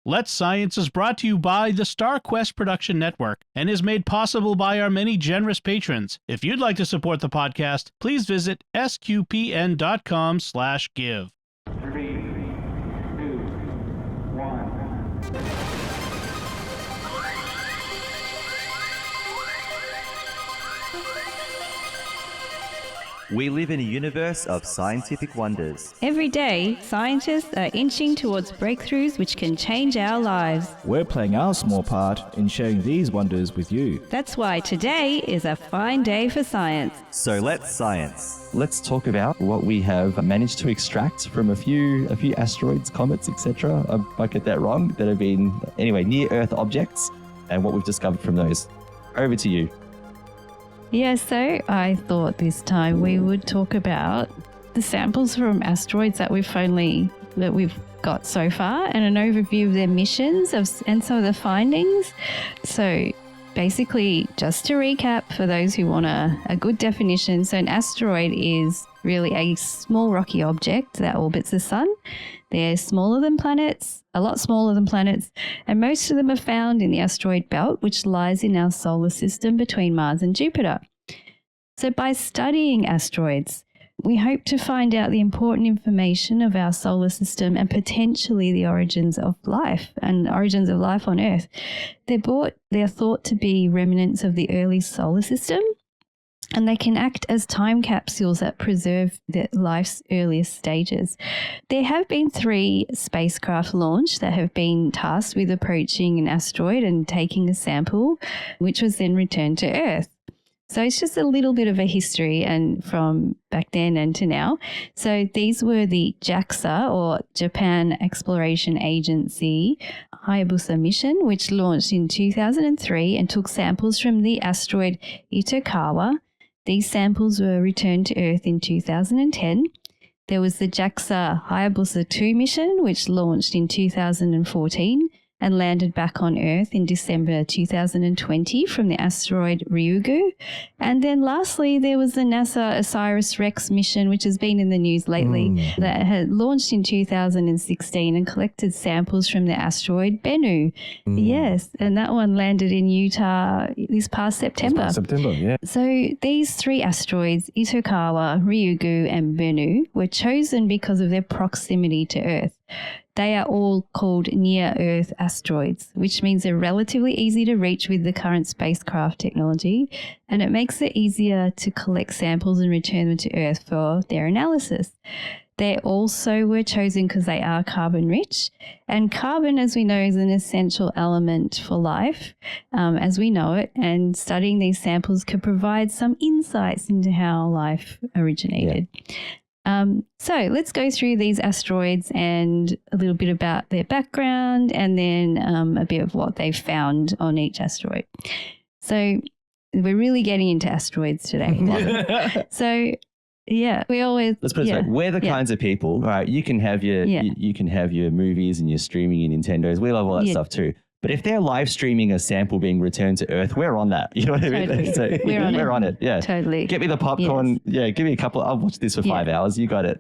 Let's Science is brought to you by the StarQuest Production Network and is made possible by our many generous patrons. If you'd like to support the podcast, please visit sqpn.com/give. 3, 2, 1. We live in a universe of scientific wonders. Every day, scientists are inching towards breakthroughs which can change our lives. We're playing our small part in sharing these wonders with you. That's why today is a fine day for science. So let's science. Let's talk about what we have managed to extract from a few asteroids, comets, etc. I might get that wrong, that have been, anyway, near-Earth objects, and what we've discovered from those. Over to you. Yeah, so I thought this time we would talk about the samples from asteroids that we've got so far, and an overview of their missions and some of the findings. So basically, just to recap for those who want a good definition, so an asteroid is really a small rocky object that orbits the sun. They're smaller than planets, a lot smaller than planets, and most of them are found in the asteroid belt, which lies in our solar system between Mars and Jupiter. So by studying asteroids, we hope to find out the important information of our solar system and potentially the origins of life on Earth. They're thought to be remnants of the early solar system, and they can act as time capsules that preserve life's earliest stages. There have been 3 spacecraft launched that have been tasked with approaching an asteroid and taking a sample, which was then returned to Earth. So it's just a little bit of a history and from back then and to now. So these were the JAXA, or Japan Exploration Agency, Hayabusa mission, which launched in 2003 and took samples from the asteroid Itokawa. These samples were returned to Earth in 2010. There was the JAXA Hayabusa 2 mission, which launched in 2014 and landed back on Earth in December 2020 from the asteroid Ryugu. And then lastly, there was the NASA OSIRIS-REx mission, which has been in the news lately, that had launched in 2016 and collected samples from the asteroid Bennu. Yes, and that one landed in Utah this past September. Yeah. So these 3 asteroids, Itokawa, Ryugu, and Bennu, were chosen because of their proximity to Earth. They are all called near-Earth asteroids, which means they're relatively easy to reach with the current spacecraft technology, and it makes it easier to collect samples and return them to Earth for their analysis. They also were chosen because they are carbon-rich, and carbon, as we know, is an essential element for life as we know it, and studying these samples could provide some insights into how life originated. Yeah. So let's go through these asteroids and a little bit about their background, and then a bit of what they've found on each asteroid. So we're really getting into asteroids today. So yeah, let's put it this way. We're the kinds of people, right? You can have your you can have your movies and your streaming and Nintendos. We love all that stuff too. But if they're live streaming a sample being returned to Earth, we're on that. You know what I mean? So we're on it. Yeah. Totally. Get me the popcorn. Yes. Yeah. Give me a couple. I'll watch this for 5 hours. You got it.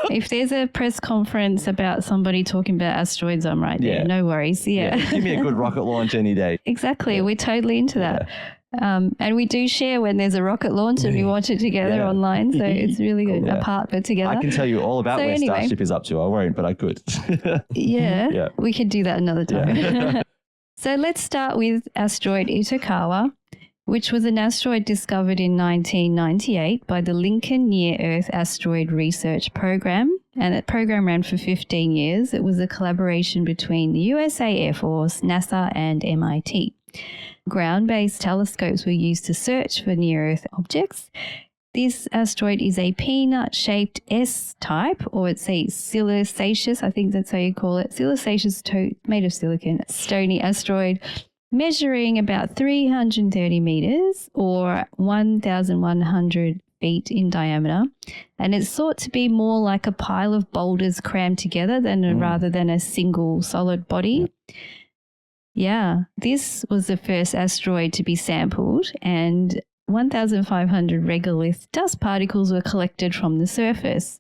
If there's a press conference about somebody talking about asteroids, I'm right there. No worries. Yeah. Give me a good rocket launch any day. Exactly. We're totally into that. And we do share when there's a rocket launch and we watch it together online. So it's really good. Apart but together. I can tell you all about where Starship is up to. I won't, but I could. We could do that another time. Yeah. So let's start with asteroid Itokawa, which was an asteroid discovered in 1998 by the Lincoln Near-Earth Asteroid Research Program. And that program ran for 15 years. It was a collaboration between the USA Air Force, NASA, and MIT. Ground-based telescopes were used to search for near-Earth objects. This asteroid is a peanut-shaped S-type, or it's a silicaceous, I think that's how you call it, silicaceous made of silicon, stony asteroid, measuring about 330 meters or 1,100 feet in diameter. And it's thought to be more like a pile of boulders crammed together rather than a single solid body. Yeah, this was the first asteroid to be sampled, and 1,500 regolith dust particles were collected from the surface.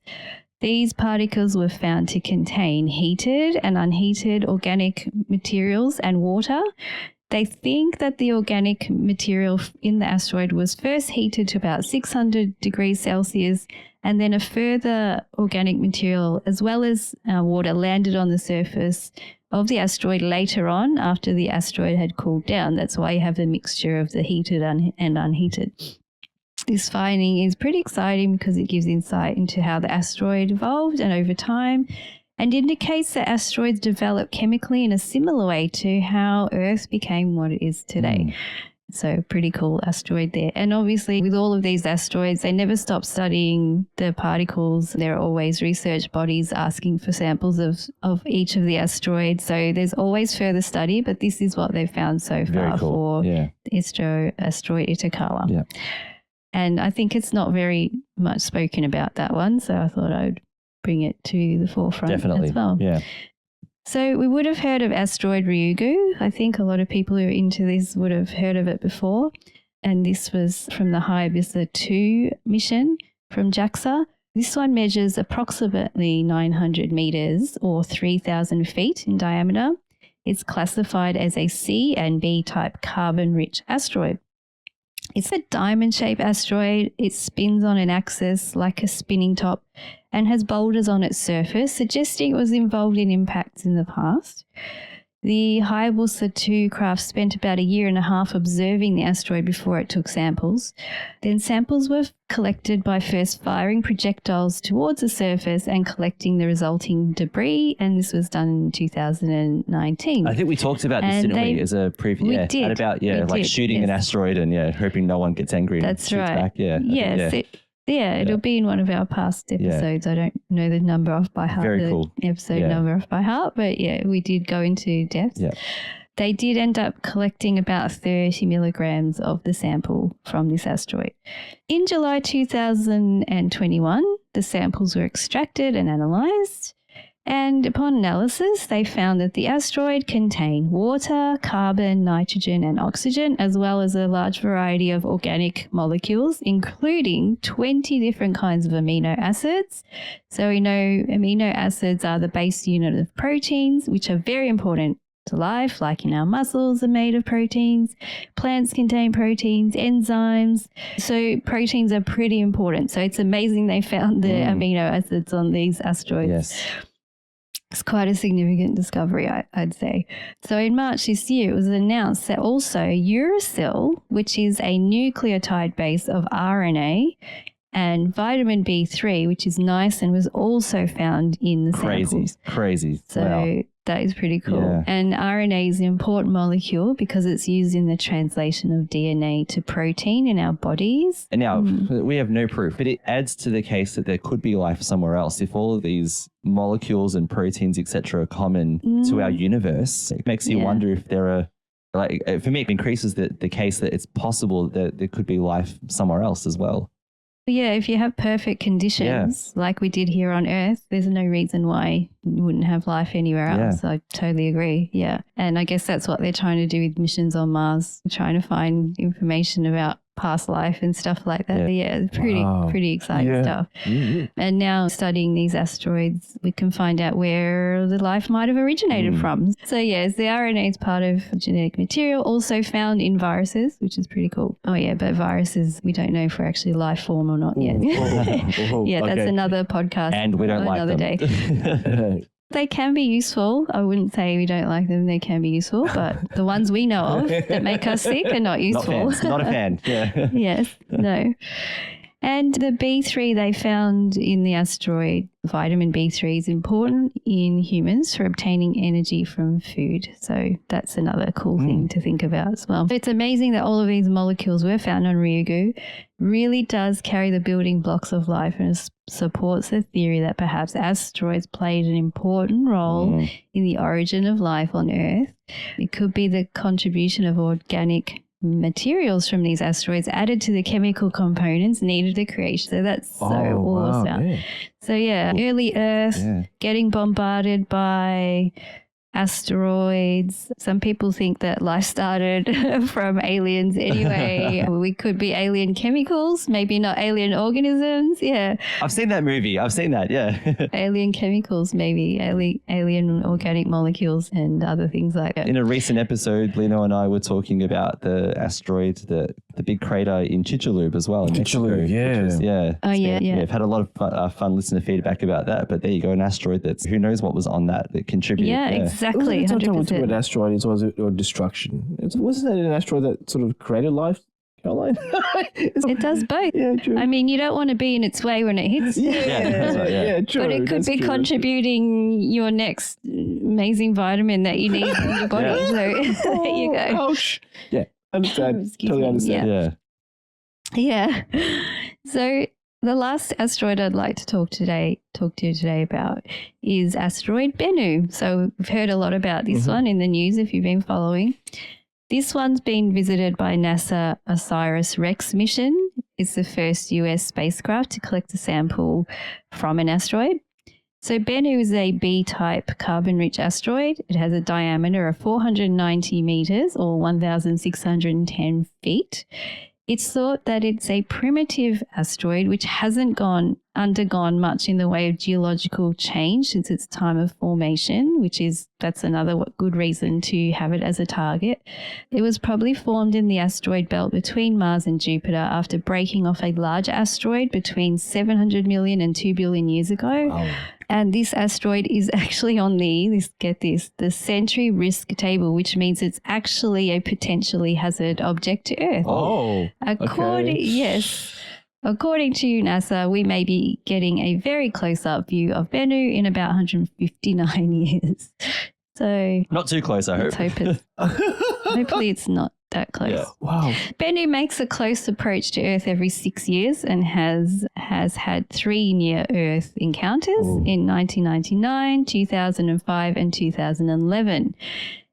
These particles were found to contain heated and unheated organic materials and water. They think that the organic material in the asteroid was first heated to about 600 degrees Celsius, and then a further organic material as well as water landed on the surface of the asteroid later on after the asteroid had cooled down. That's why you have a mixture of the heated and unheated. This finding is pretty exciting because it gives insight into how the asteroid evolved and over time, and indicates that asteroids develop chemically in a similar way to how Earth became what it is today. So pretty cool asteroid there. And obviously with all of these asteroids, they never stop studying the particles. There are always research bodies asking for samples of each of the asteroids. So there's always further study, but this is what they've found so far for the asteroid Itokawa. Yeah. And I think it's not very much spoken about, that one. So I thought I would bring it to the forefront as well. Yeah. So we would have heard of Asteroid Ryugu. I think a lot of people who are into this would have heard of it before. And this was from the Hayabusa 2 mission from JAXA. This one measures approximately 900 meters or 3,000 feet in diameter. It's classified as a C and B type carbon-rich asteroid. It's a diamond-shaped asteroid. It spins on an axis like a spinning top and has boulders on its surface, suggesting it was involved in impacts in the past. The Hayabusa 2 craft spent about 1.5 years observing the asteroid before it took samples. Then samples were collected by first firing projectiles towards the surface and collecting the resulting debris, and this was done in 2019. I think we talked about this, didn't we, as a previous... We did. About, like shooting an asteroid and, hoping no one gets angry and That's shoots right. back. It'll be in one of our past episodes. I don't know the number off by heart. Very cool. Episode number off by heart, but we did go into depth. Yeah. They did end up collecting about 30 milligrams of the sample from this asteroid. In July 2021, the samples were extracted and analysed. And upon analysis, they found that the asteroid contained water, carbon, nitrogen, and oxygen, as well as a large variety of organic molecules, including 20 different kinds of amino acids. So we know amino acids are the base unit of proteins, which are very important to life, like in our muscles are made of proteins. Plants contain proteins, enzymes. So proteins are pretty important. So it's amazing they found the amino acids on these asteroids. Yes. It's quite a significant discovery, I'd say. So in March this year, it was announced that also uracil, which is a nucleotide base of RNA, and vitamin B3, which is niacin, was also found in the samples. Crazy. So that is pretty cool. Yeah. And RNA is an important molecule because it's used in the translation of DNA to protein in our bodies. And now we have no proof, but it adds to the case that there could be life somewhere else. If all of these molecules and proteins, etc., are common to our universe, it makes you wonder if there are, for me, it increases the case that it's possible that there could be life somewhere else as well. Yeah, if you have perfect conditions like we did here on Earth, there's no reason why you wouldn't have life anywhere else. I totally agree. Yeah. And I guess that's what they're trying to do with missions on Mars, trying to find information about past life and stuff like that. It's pretty exciting stuff. Mm-hmm. And now studying these asteroids, we can find out where the life might have originated from. So yes, the RNA is part of genetic material also found in viruses, which is pretty cool. Oh yeah, but viruses, we don't know if we're actually life form or not yet. That's another podcast. And we don't like another them. Day. They can be useful. I wouldn't say we don't like them. They can be useful, but the ones we know of that make us sick are not useful. Not a fan. Yeah. Yes. No. And the B3 they found in the asteroid, vitamin B3, is important in humans for obtaining energy from food. So that's another cool thing to think about as well. It's amazing that all of these molecules were found on Ryugu. Really does carry the building blocks of life and supports the theory that perhaps asteroids played an important role in the origin of life on Earth. It could be the contribution of organic materials from these asteroids added to the chemical components needed to creation. So that's so awesome. Wow, So early Earth getting bombarded by asteroids. Some people think that life started from aliens anyway. We could be alien chemicals, maybe not alien organisms. Yeah. I've seen that movie. I've seen that, yeah. Alien chemicals, maybe alien organic molecules and other things like that. In a recent episode, Lino and I were talking about the asteroid, the big crater in Chicxulub as well. Chicxulub, yeah. Oh, yeah. I've had a lot of fun listener feedback about that, but there you go, an asteroid that's, who knows what was on that contributed. Yeah, exactly. It's not 100%. talking about an asteroid, it was or destruction. Wasn't that an asteroid that sort of created life, Caroline? It does both. Yeah, true. I mean, you don't want to be in its way when it hits you. That's right, yeah. True. But it could be contributing your next amazing vitamin that you need in your body. Yeah. So there you go. Ouch. Yeah, understand. Excuse Totally me. understand. Yeah. Yeah. So the last asteroid I'd like to talk to you today about is asteroid Bennu. So we've heard a lot about this one in the news if you've been following. This one's been visited by NASA OSIRIS-REx mission. It's the first US spacecraft to collect a sample from an asteroid. So Bennu is a B-type carbon-rich asteroid. It has a diameter of 490 meters or 1,610 feet. It's thought that it's a primitive asteroid which hasn't undergone much in the way of geological change since its time of formation, that's another good reason to have it as a target. It was probably formed in the asteroid belt between Mars and Jupiter after breaking off a large asteroid between 700 million and 2 billion years ago. Wow. And this asteroid is actually on the Century Risk Table, which means it's actually a potentially hazard object to Earth. Oh, According to NASA, we may be getting a very close-up view of Bennu in about 159 years. So Not too close, I hope. hopefully it's not that close. Yeah. Wow. Bennu makes a close approach to Earth every 6 years and has had 3 near-Earth encounters in 1999, 2005 and 2011.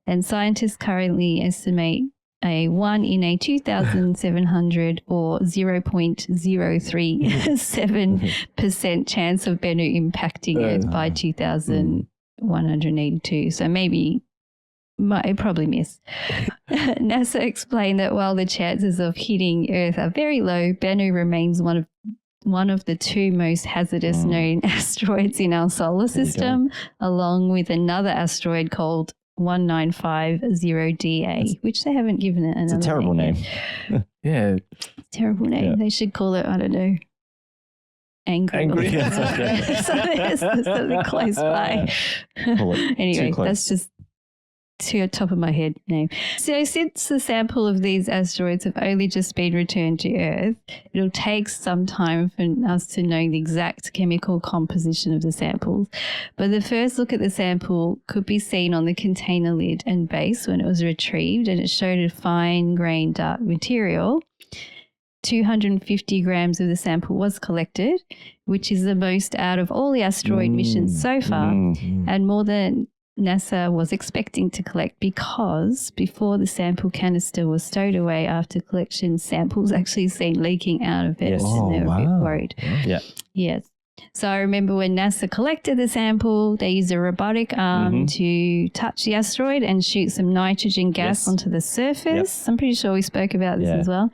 And scientists currently estimate a 1 in a 2,700 or 0.037% chance of Bennu impacting Earth by 2182. So maybe might probably miss. NASA explained that while the chances of hitting Earth are very low, Bennu remains one of the 2 most hazardous known asteroids in our solar system, along with another asteroid called 1950DA, which they haven't given it another It's a terrible name. Yeah. Terrible name. Yeah. They should call it, I don't know, Angry. Angry. Something close by. Anyway, that's just to the top of my head name. So since the sample of these asteroids have only just been returned to Earth, it'll take some time for us to know the exact chemical composition of the samples. But the first look at the sample could be seen on the container lid and base when it was retrieved, and it showed a fine-grained dark material. 250 grams of the sample was collected, which is the most out of all the asteroid missions so far, and more than NASA was expecting to collect, because before the sample canister was stowed away after collection, samples actually seen leaking out of it, and they were a bit worried. Yeah. Yes. So I remember when NASA collected the sample, they used a robotic arm to touch the asteroid and shoot some nitrogen gas onto the surface. I'm pretty sure we spoke about this as well.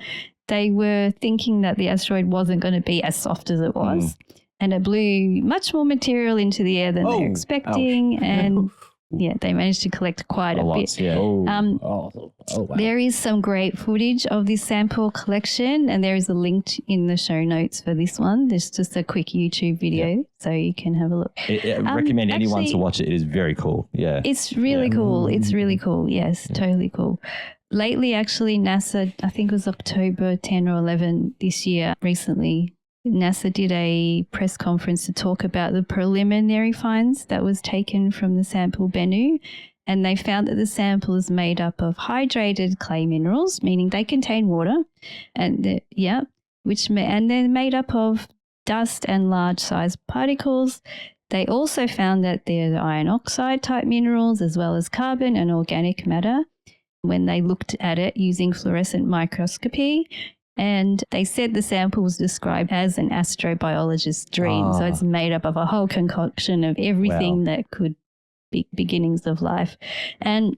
They were thinking that the asteroid wasn't going to be as soft as it was, and it blew much more material into the air than they were expecting, and they managed to collect quite a bit. Yeah. Wow. There is some great footage of this sample collection, and there is a link in the show notes for this one. There's just a quick YouTube video, so you can have a look. I recommend anyone to watch it. It is very cool. Yeah. It's really cool. It's really cool. Yes, totally cool. Lately, actually, NASA, I think it was October 10 or 11 this year, recently, NASA did a press conference to talk about the preliminary finds that was taken from the sample Bennu, and they found that the sample is made up of hydrated clay minerals, meaning they contain water, and they're made up of dust and large-sized particles. They also found that there's iron oxide type minerals as well as carbon and organic matter when they looked at it using fluorescent microscopy. And they said the sample was described as an astrobiologist's dream. So it's made up of a whole concoction of everything that could beginnings of life. And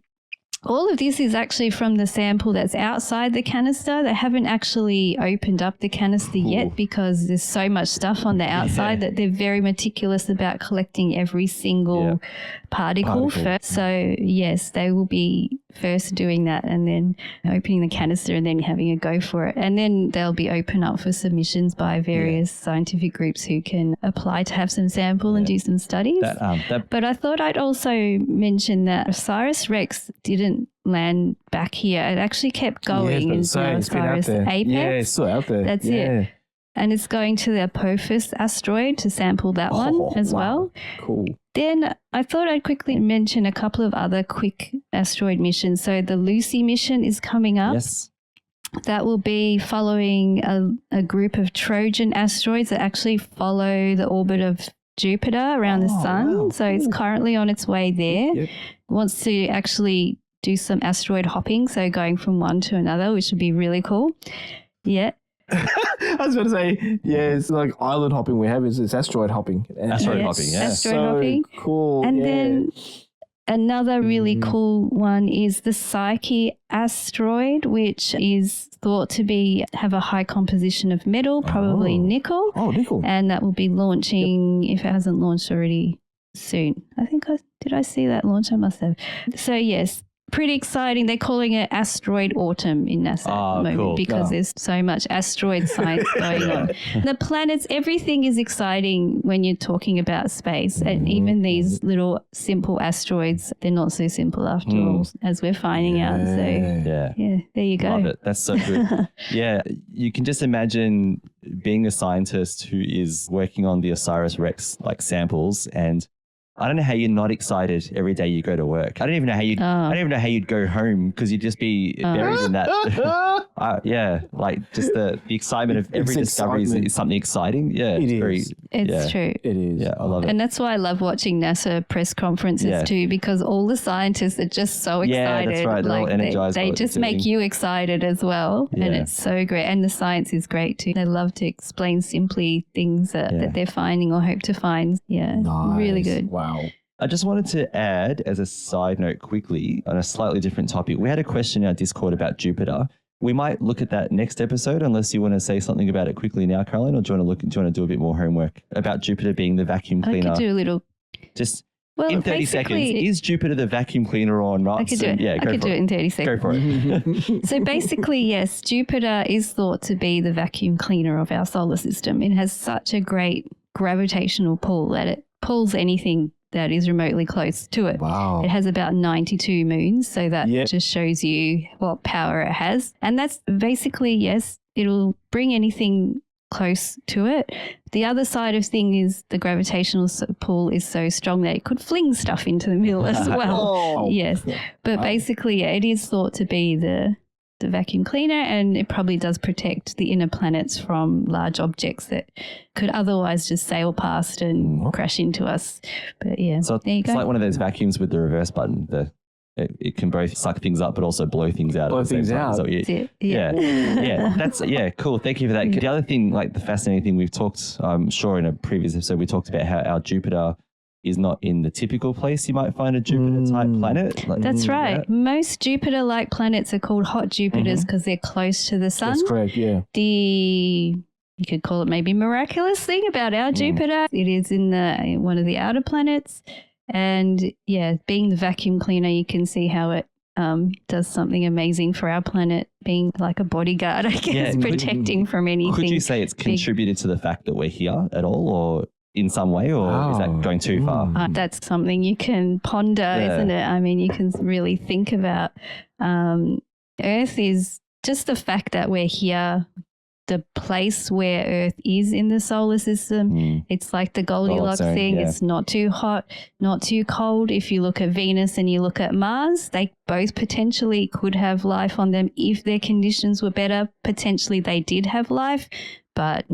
all of this is actually from the sample that's outside the canister. They haven't actually opened up the canister yet because there's so much stuff on the outside that they're very meticulous about collecting every single particle first. So, yes, they will be first doing that and then opening the canister and then having a go for it. And then they'll be open up for submissions by various scientific groups who can apply to have some sample and do some studies. But I thought I'd also mention that Osiris-Rex didn't land back here. It actually kept going into Osiris Apex. Yeah, it's still out there. That's it. And it's going to the Apophis asteroid to sample that one as well. Cool. Then I thought I'd quickly mention a couple of other quick asteroid missions. So the Lucy mission is coming up. Yes. That will be following a group of Trojan asteroids that actually follow the orbit of Jupiter around the sun. Wow. So it's currently on its way there. Yep. Wants to actually do some asteroid hopping, so going from one to another, which would be really cool. Yeah. I was going to say, it's like island hopping we have is asteroid hopping. Asteroid hopping, Asteroid hopping. Cool. And then another really cool one is the Psyche asteroid, which is thought to have a high composition of metal, probably nickel. Oh, nickel. And that will be launching, if it hasn't launched already, soon. Did I see that launch? I must have. So, yes. Pretty exciting. They're calling it Asteroid Autumn in NASA at the moment because there's so much asteroid science going on. The planets, everything is exciting when you're talking about space. And even these little simple asteroids, they're not so simple after all, as we're finding out. So, there you go. Love it. That's so good. You can just imagine being a scientist who is working on the Osiris-Rex samples, and I don't know how you're not excited every day you go to work. I don't even know how you'd go home because you'd just be buried in that. Just the excitement of every discovery is something exciting. Yeah, it's true. It is. Yeah, I love it. And that's why I love watching NASA press conferences too, because all the scientists are just so excited. Yeah, that's right. They're all energized. They just make you excited as well, and it's so great. And the science is great too. They love to explain simply things that they're finding or hope to find. Yeah, really good. Wow. I just wanted to add, as a side note quickly, on a slightly different topic. We had a question in our Discord about Jupiter. We might look at that next episode, unless you want to say something about it quickly now, Caroline, or do you want to do a bit more homework about Jupiter being the vacuum cleaner? I could do a little. In 30 seconds, is Jupiter the vacuum cleaner or not? I could do it. I could do it in 30 seconds. Go for it. So basically, yes, Jupiter is thought to be the vacuum cleaner of our solar system. It has such a great gravitational pull that it pulls anything that is remotely close to it. Wow. It has about 92 moons, so that just shows you what power it has. And that's basically, yes, it'll bring anything close to it. The other side of thing is the gravitational pull is so strong that it could fling stuff into the middle as well. Yes. But basically, it is thought to be the vacuum cleaner, and it probably does protect the inner planets from large objects that could otherwise just sail past and crash into us. But so there you go. It's like one of those vacuums with the reverse button. It can both suck things up but also blow things out. Blow things out. That's cool. Thank you for that. The other thing, the fascinating thing we've talked, I'm sure in a previous episode, we talked about how our Jupiter is not in the typical place you might find a Jupiter-type planet. That's right. Yeah. Most Jupiter-like planets are called hot Jupiters because they're close to the sun. That's correct, yeah. You could call it maybe miraculous thing about our Jupiter. It is in one of the outer planets. And, being the vacuum cleaner, you can see how it does something amazing for our planet, being like a bodyguard, I guess, protecting from anything. Could you say it's contributed to the fact that we're here at all, or in some way, or is that going too far? That's something you can ponder, isn't it? I mean, you can really think about. Earth is just the fact that we're here, the place where Earth is in the solar system. It's like the Goldilocks thing. Yeah. It's not too hot, not too cold. If you look at Venus and you look at Mars, they both potentially could have life on them if their conditions were better. Potentially they did have life, but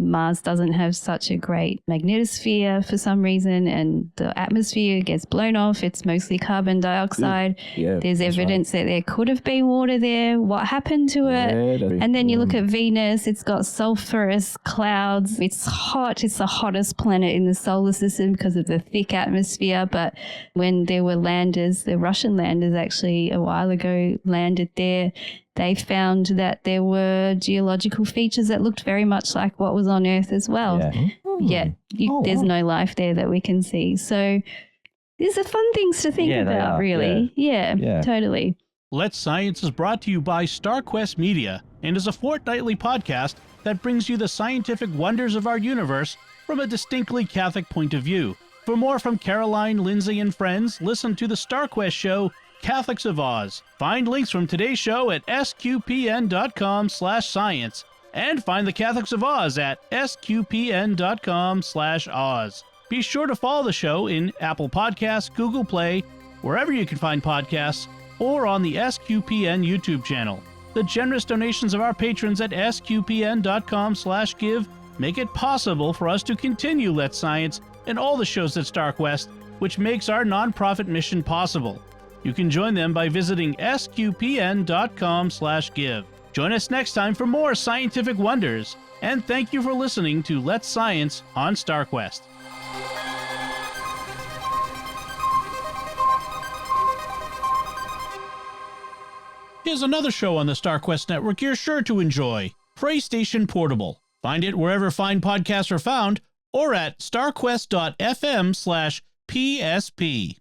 Mars doesn't have such a great magnetosphere for some reason, and the atmosphere gets blown off. It's mostly carbon dioxide. There's evidence that there could have been water there. What happened to it? And then you look at Venus, it's got sulfurous clouds. It's hot. It's the hottest planet in the solar system because of the thick atmosphere. But when there were landers, the Russian landers actually a while ago landed there, they found that there were geological features that looked very much like what was on Earth as well. There's no life there that we can see. So these are fun things to think about, really. Yeah, totally. Let's Science is brought to you by StarQuest Media and is a fortnightly podcast that brings you the scientific wonders of our universe from a distinctly Catholic point of view. For more from Caroline, Lindsay, and friends, listen to the StarQuest show, Catholics of Oz. Find links from today's show at sqpn.com/science and find the Catholics of Oz at sqpn.com/Oz. Be sure to follow the show in Apple Podcasts, Google Play, wherever you can find podcasts, or on the SQPN YouTube channel. The generous donations of our patrons at sqpn.com/give make it possible for us to continue Let's Science and all the shows at StarQuest, which makes our nonprofit mission possible. You can join them by visiting sqpn.com/give. Join us next time for more scientific wonders, and thank you for listening to Let's Science on StarQuest. Here's another show on the StarQuest network you're sure to enjoy, PlayStation Portable. Find it wherever fine podcasts are found or at starquest.fm/PSP.